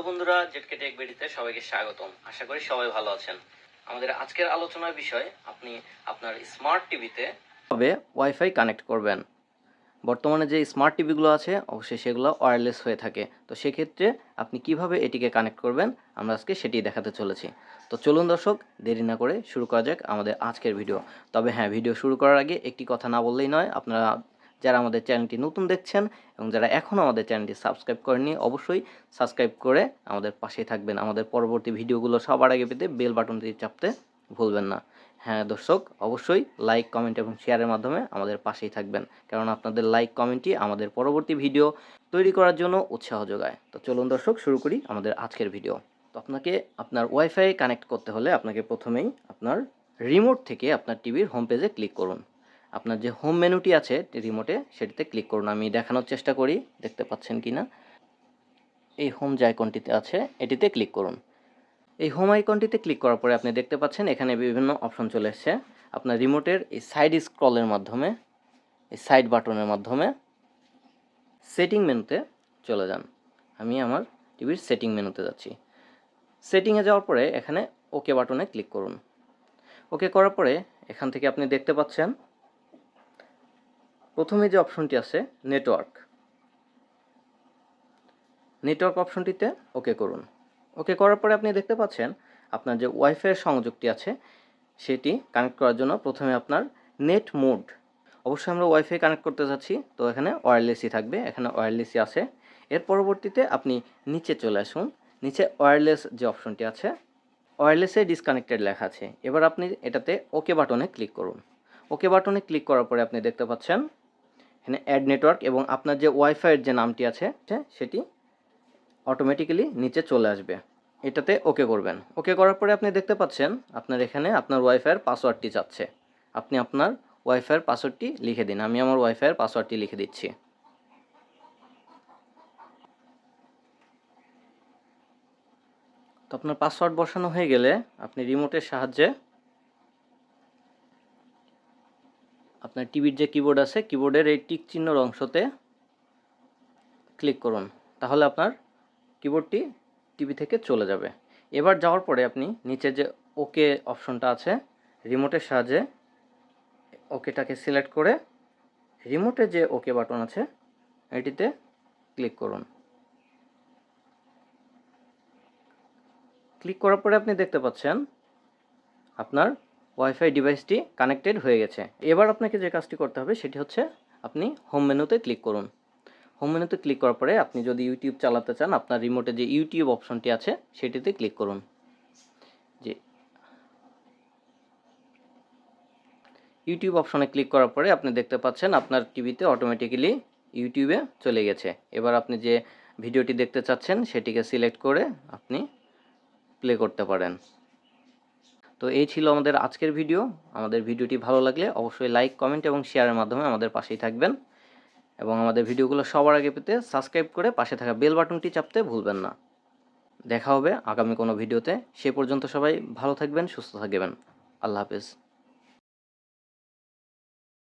বন্ধুরা, জেটকে ভিডিওতে সবাইকে স্বাগতম। আশা করি সবাই ভালো আছেন। আমাদের আজকের আলোচনার বিষয়, আপনি আপনার স্মার্ট টিভিতে কিভাবে ওয়াইফাই কানেক্ট করবেন। বর্তমানে যে স্মার্ট টিভিগুলো আছে অবশ্যই সেগুলো ওয়্যারলেস হয়ে থাকে। তো সেক্ষেত্রে আপনি কিভাবে এটিকে কানেক্ট করবেন আমরা আজকে সেটি দেখাতে চলেছি। তো চলুন দর্শক, দেরি না করে শুরু করা যাক আমাদের আজকের ভিডিও। তবে হ্যাঁ, ভিডিও শুরু করার আগে একটি কথা না বললেই নয়। আপনারা যারা আমাদের চ্যানেলটি নতুন দেখছেন এবং যারা এখনও আমাদের চ্যানেলটি সাবস্ক্রাইব করেননি, অবশ্যই সাবস্ক্রাইব করে আমাদের পাশেই থাকবেন। আমাদের পরবর্তী ভিডিওগুলো সবার আগে পেতে বেল বাটনটি চাপতে ভুলবেন না। হ্যাঁ দর্শক, অবশ্যই লাইক, কমেন্ট এবং শেয়ারের মাধ্যমে আমাদের পাশেই থাকবেন, কারণ আপনাদের লাইক কমেন্টই আমাদের পরবর্তী ভিডিও তৈরি করার জন্য উৎসাহ যোগায়। তো চলুন দর্শক, শুরু করি আমাদের আজকের ভিডিও। তো আপনাকে আপনার ওয়াইফাই কানেক্ট করতে হলে আপনাকে প্রথমেই আপনার রিমোট থেকে আপনার টিভির হোম পেজে ক্লিক করুন। আপনার যে হোম মেনুটি আছে রিমোটে সেটিতে ক্লিক করুন। আমি দেখানোর চেষ্টা করি, দেখতে পাচ্ছেন কি না। এই হোম যে আইকনটিতে আছে এটিতে ক্লিক করুন। এই হোম আইকনটিতে ক্লিক করার পরে আপনি দেখতে পাচ্ছেন এখানে বিভিন্ন অপশন চলে এসেছে। আপনার রিমোটের এই সাইড স্ক্রলের মাধ্যমে, এই সাইড বাটনের মাধ্যমে সেটিং মেনুতে চলে যান। আমি আমার টিভির সেটিং মেনুতে যাচ্ছি। সেটিংয়ে যাওয়ার পরে এখানে ওকে বাটনে ক্লিক করুন। ওকে করার পরে এখান থেকে আপনি দেখতে পাচ্ছেন প্রথমে যে অপশনটি আছে নেটওয়ার্ক অপশনটিতে ওকে করুন। ওকে করার পরে আপনি দেখতে পাচ্ছেন আপনার যে ওয়াইফাইয়ের সংযোগটি আছে সেটি কানেক্ট করার জন্য প্রথমে আপনার নেট মোড, অবশ্যই আমরা ওয়াইফাই কানেক্ট করতে যাচ্ছি তো এখানে ওয়্যারলেসই থাকবে, এখানে ওয়্যারলেসই আছে। এর পরবর্তীতে আপনি নিচে চলে আসুন। নিচে ওয়্যারলেস যে অপশনটি আছে ওয়্যারলেসে ডিসকানেক্টেড লেখা আছে। এবার আপনি এটাতে ওকে বাটনে ক্লিক করুন। ওকে বাটনে ক্লিক করার পরে আপনি দেখতে পাচ্ছেন এখানে অ্যাড নেটওয়ার্ক এবং আপনার যে ওয়াইফাইয়ের যে নামটি আছে সেটি অটোমেটিক্যালি নিচে চলে আসবে। এটাতে ওকে করবেন। ওকে করার পরে আপনি দেখতে পাচ্ছেন আপনার এখানে আপনার ওয়াইফাইয়ের পাসওয়ার্ডটি চাচ্ছে। আপনি আপনার ওয়াইফাইয়ের পাসওয়ার্ডটি লিখে দিন। আমি আমার ওয়াইফাইয়ের পাসওয়ার্ডটি লিখে দিচ্ছি। তো আপনার পাসওয়ার্ড বসানো হয়ে গেলে আপনি রিমোটের সাহায্যে আপনার টিভির যে কিবোর্ড আছে কিবোর্ডের এই টিক চিহ্নর অংশতে ক্লিক করুন। তাহলে আপনার কিবোর্ডটি টিভি থেকে চলে যাবে। এবার যাওয়ার পরে আপনি নিচে যে ওকে অপশনটা আছে রিমোটের সাহায্যে ওকেটাকে সিলেক্ট করে রিমোটে যে ওকে বাটন আছে এটিতে ক্লিক করুন। ক্লিক করার পরে আপনি দেখতে পাচ্ছেন আপনার ওয়াইফাই ডিভাইসটি কানেক্টেড হয়ে গেছে। এবার আপনাকে যে কাজটি করতে হবে সেটি হচ্ছে আপনি হোম মেনুতে ক্লিক করুন। হোম মেনুতে ক্লিক করার পরে আপনি যদি ইউটিউব চালাতে চান আপনার রিমোটে যে ইউটিউব অপশনটি আছে সেটিতে ক্লিক করুন। যে ইউটিউব অপশনে ক্লিক করার পরে আপনি দেখতে পাচ্ছেন আপনার টিভিতে অটোমেটিক্যালি ইউটিউবে চলে গেছে। এবার আপনি যে ভিডিওটি দেখতে চাচ্ছেন সেটিকে সিলেক্ট করে আপনি প্লে করতে পারেন। তো এই ছিল আমাদের আজকের ভিডিও। আমাদের ভিডিওটি ভালো লাগলে অবশ্যই লাইক, কমেন্ট এবং শেয়ারের মাধ্যমে আমাদের পাশেই থাকবেন এবং আমাদের ভিডিওগুলো সবার আগে পেতে সাবস্ক্রাইব করে পাশে থাকা বেল বাটনটি চাপতে ভুলবেন না। দেখা হবে আগামী কোনো ভিডিওতে। সে পর্যন্ত সবাই ভালো থাকবেন, সুস্থ থাকবেন। আল্লাহ হাফেজ।